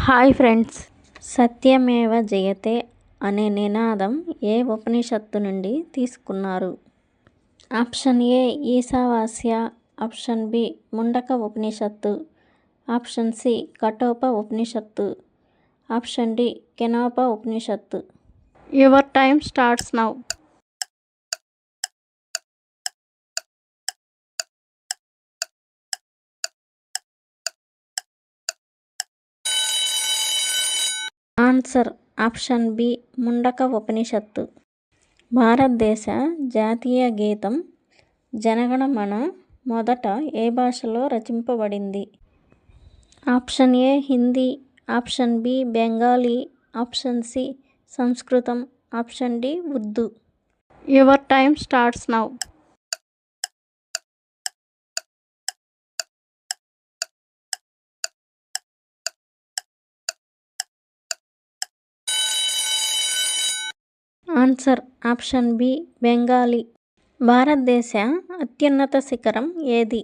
Hi friends, సత్యమేవ జయతే అనే నినాదం ఏ ఉపనిషత్తు నుండి తీసుకున్నారు? Option A Ishavasya, option B Mundaka ఉపనిషత్తు, ఆప్షన్ సి కఠోప ఉపనిషత్తు, ఆప్షన్ డి కెనోప ఉపనిషత్తు. Your time starts now. Answer option B Mundaka ఉపనిషత్తు. భారతదేశ జాతీయ గీతం జనగణమన మొదట ఏ భాషలో రచింపబడింది? Option A Hindi, option B Bengali, option C సంస్కృతం, option D Urdu. Your time starts now. Answer option B Bengali. భారతదేశ అత్యున్నత శిఖరం ఏది?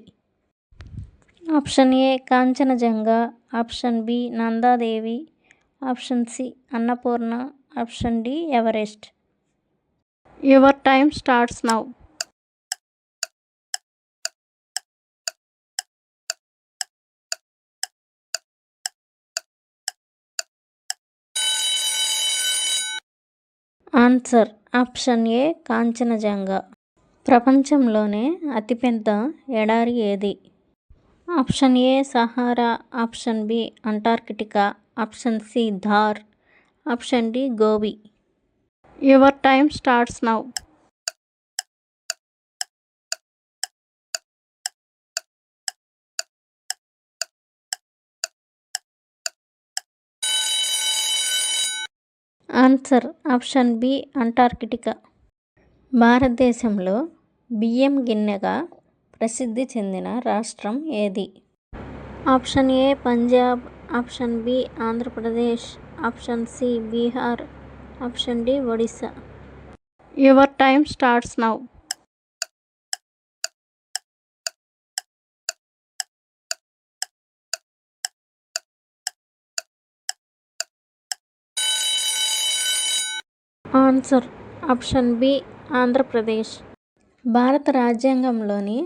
Option A Kanchenjunga, option B Nanda Devi, option C Annapurna, option D Everest. Your time starts now. Answer option A Kanchenjunga. ప్రపంచంలోనే అతిపెద్ద ఎడారి ఏది? Option A Sahara, option B Antarctica, option C Thar, option D Gobi. Your time starts now. Answer option B Antarctica. భారతదేశంలో బియ్యం గిన్నెగా ప్రసిద్ధి చెందిన రాష్ట్రం ఏది? Option A Punjab, option B Andhra Pradesh, option C Bihar, option D Odisha. Your time starts now. Answer option B Andhra Pradesh. భారత రాజ్యాంగంలోని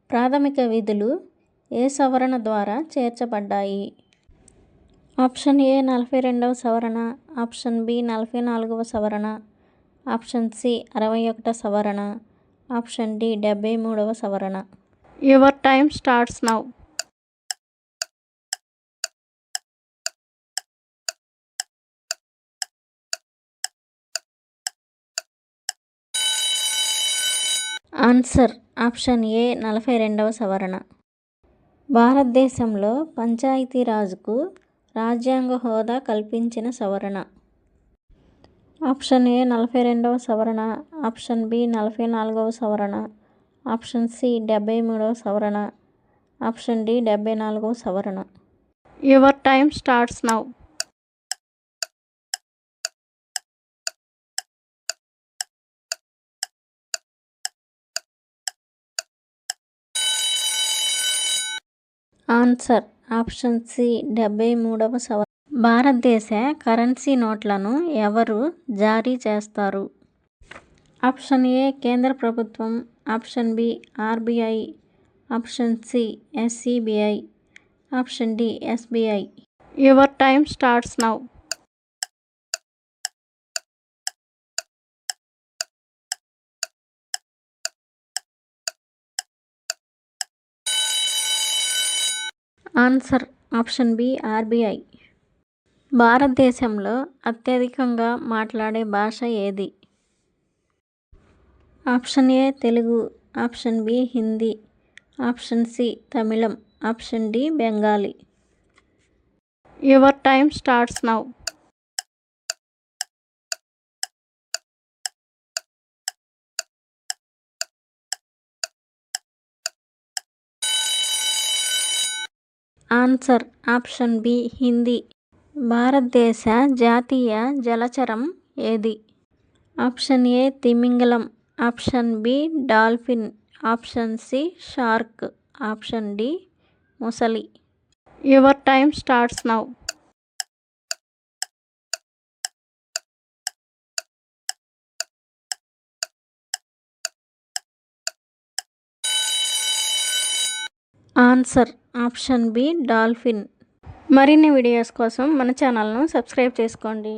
ప్రాథమిక విధులు ఏ సవరణ ద్వారా చేర్చబడ్డాయి? ఆప్షన్ ఏ 42వ సవరణ, ఆప్షన్ బి 44వ సవరణ, ఆప్షన్ సి 61వ సవరణ, ఆప్షన్ డి 73వ సవరణ. Your time starts now. Answer option A 42వ సవరణ. భారతదేశంలో పంచాయతీరాజ్కు రాజ్యాంగ హోదా కల్పించిన సవరణ? ఆప్షన్ ఏ 42వ సవరణ, ఆప్షన్ బి 44వ సవరణ, ఆప్షన్ సి 73వ సవరణ, ఆప్షన్ డి 74వ సవరణ. Your time starts now. Answer option C 73వ సవరణ. భారతదేశ కరెన్సీ నోట్లను ఎవరు జారీ చేస్తారు? ఆప్షన్ ఏ కేంద్ర ప్రభుత్వం, option B RBI, option C SCBI, option D SBI. Your time starts now. Answer option B RBI. భారతదేశంలో అత్యధికంగా మాట్లాడే భాష ఏది? Option A Telugu, option B Hindi, option C తమిళం, option D Bengali. Your time starts now. Answer option B Hindi. భారతదేశ జాతీయ జలచరం ఏది? ఆప్షన్ ఏ తిమింగలం, option B dolphin, option C shark, option D మొసలి. Your time starts now. Answer option B dolphin. మరిన్ని videos కోసం మన ఛానల్ను సబ్స్క్రైబ్ చేసుకోండి.